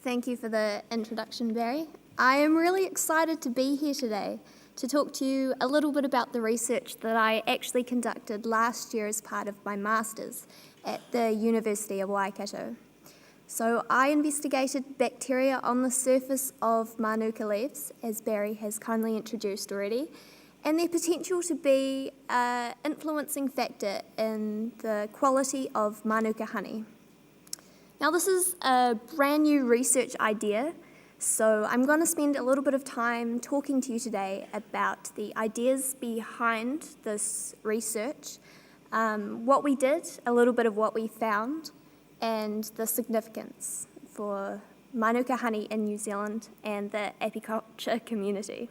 Thank you for the introduction, Barry. I am really excited to be here today to talk to you a little bit about the research that I actually conducted last year as part of my Masters at the University of Waikato. So I investigated bacteria on the surface of Manuka leaves, as Barry has kindly introduced already, and their potential to be an influencing factor in the quality of Manuka honey. Now this is a brand new research idea, so I'm going to spend a little bit of time talking to you today about the ideas behind this research, what we did, a little bit of what we found, and the significance for Manuka honey in New Zealand and the apiculture community.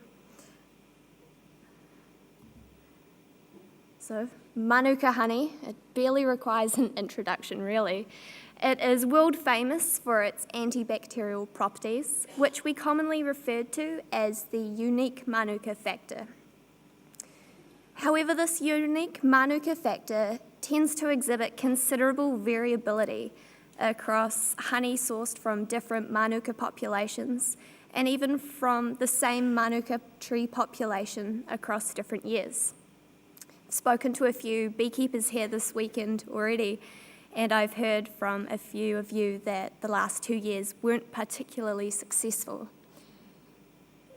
So, Manuka honey, it barely requires an introduction really. It is world famous for its antibacterial properties, which we commonly refer to as the unique Manuka factor. However, this unique Manuka factor tends to exhibit considerable variability across honey sourced from different Manuka populations and even from the same Manuka tree population across different years. I've spoken to a few beekeepers here this weekend already, and I've heard from a few of you that the last 2 years weren't particularly successful.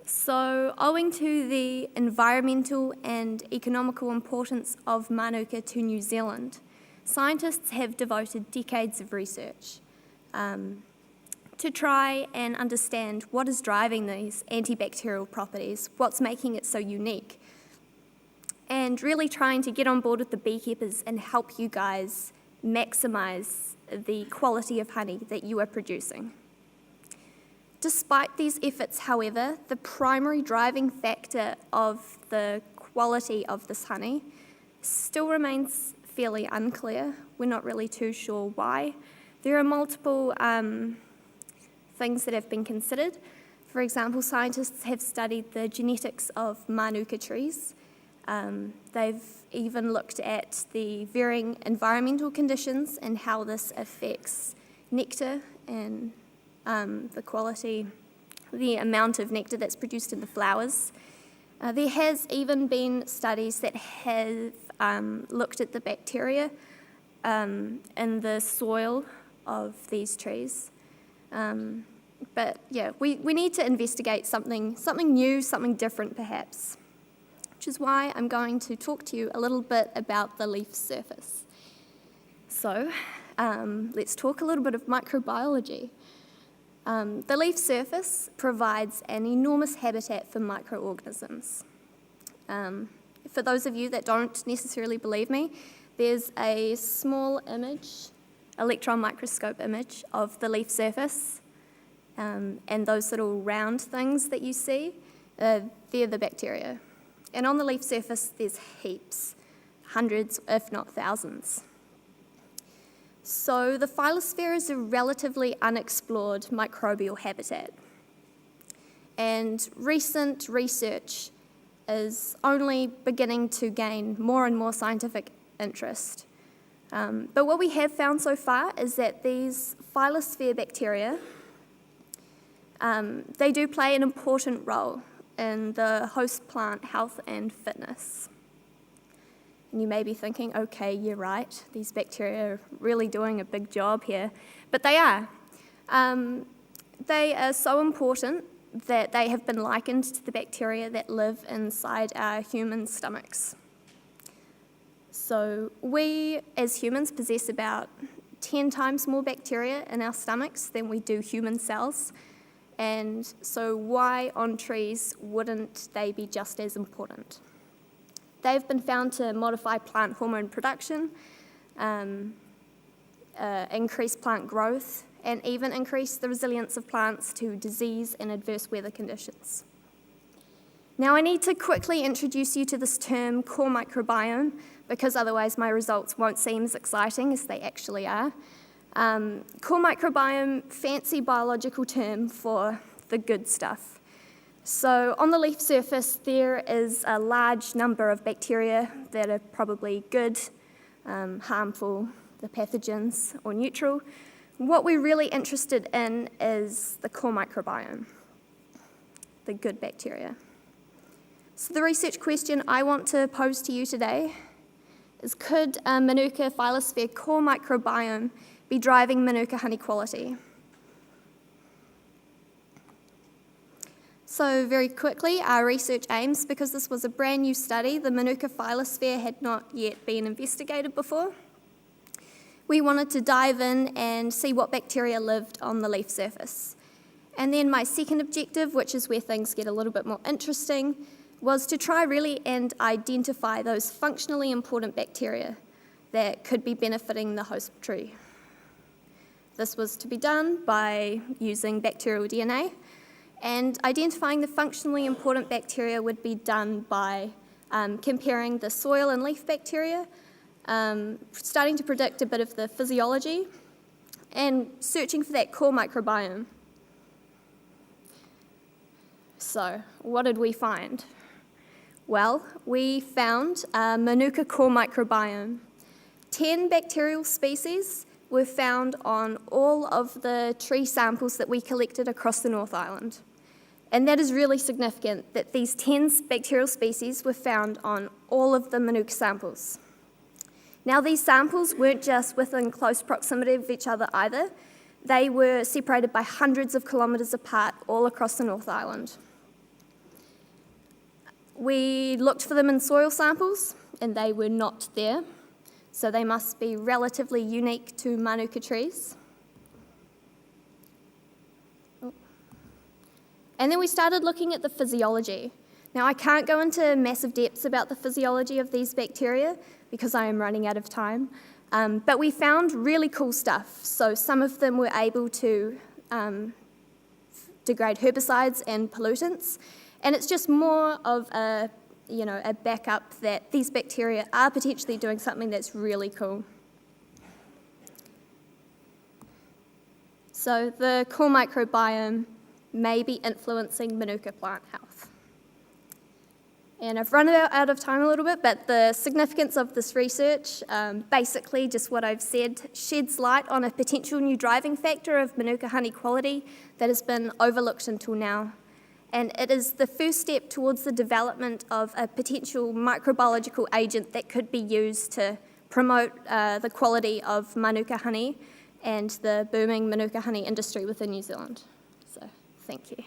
So, owing to the environmental and economical importance of Manuka to New Zealand, scientists have devoted decades of research to try and understand what is driving these antibacterial properties, what's making it so unique, and really trying to get on board with the beekeepers and help you guys maximise the quality of honey that you are producing. Despite these efforts, however, the primary driving factor of the quality of this honey still remains fairly unclear. We're not really too sure why. There are multiple things that have been considered. For example, scientists have studied the genetics of Manuka trees. They've even looked at the varying environmental conditions and how this affects nectar and the quality, the amount of nectar that's produced in the flowers. There has even been studies that have looked at the bacteria in the soil of these trees. But yeah, we need to investigate something new, something different perhaps, which is why I'm going to talk to you a little bit about the leaf surface. So let's talk a little bit of microbiology. The leaf surface provides an enormous habitat for microorganisms. For those of you that don't necessarily believe me, there's a small image, electron microscope image of the leaf surface, and those little round things that you see, they're the bacteria. And on the leaf surface, there's heaps, hundreds, if not thousands. So the phylosphere is a relatively unexplored microbial habitat. And recent research is only beginning to gain more and more scientific interest. But what we have found so far is that these phylosphere bacteria, they do play an important role in the host plant health and fitness. And you may be thinking, okay, you're right, these bacteria are really doing a big job here. But they are. They are so important that they have been likened to the bacteria that live inside our human stomachs. So we, as humans, possess about 10 times more bacteria in our stomachs than we do human cells. And so why on trees wouldn't they be just as important? They've been found to modify plant hormone production, increase plant growth, and even increase the resilience of plants to disease and adverse weather conditions. Now I need to quickly introduce you to this term, core microbiome, because otherwise my results won't seem as exciting as they actually are. Core microbiome, fancy biological term for the good stuff. So on the leaf surface, there is a large number of bacteria that are probably good, harmful, the pathogens, or neutral, What we're really interested in is the core microbiome, the good bacteria. So the research question I want to pose to you today is, could a Manuka phylosphere core microbiome be driving Manuka honey quality? So very quickly, our research aims, because this was a brand new study, the Manuka phylosphere had not yet been investigated before. We wanted to dive in and see what bacteria lived on the leaf surface. And then my second objective, which is where things get a little bit more interesting, was to try really and identify those functionally important bacteria that could be benefiting the host tree. This was to be done by using bacterial DNA, and identifying the functionally important bacteria would be done by comparing the soil and leaf bacteria, starting to predict a bit of the physiology, and searching for that core microbiome. So, what did we find? Well, we found a Manuka core microbiome. 10 bacterial species were found on all of the tree samples that we collected across the North Island. And that is really significant, that these 10 bacterial species were found on all of the Manuka samples. Now, these samples weren't just within close proximity of each other either. They were separated by hundreds of kilometres apart all across the North Island. We looked for them in soil samples, and they were not there, so they must be relatively unique to Manuka trees. And then we started looking at the physiology. Now, I can't go into massive depths about the physiology of these bacteria because I am running out of time, but we found really cool stuff. So some of them were able to degrade herbicides and pollutants, and it's just more of a backup that these bacteria are potentially doing something that's really cool. So the core microbiome may be influencing Manuka plant health. And I've run out of time a little bit, but the significance of this research, basically just what I've said, sheds light on a potential new driving factor of Manuka honey quality that has been overlooked until now. And it is the first step towards the development of a potential microbiological agent that could be used to promote the quality of Manuka honey and the booming Manuka honey industry within New Zealand. So, thank you.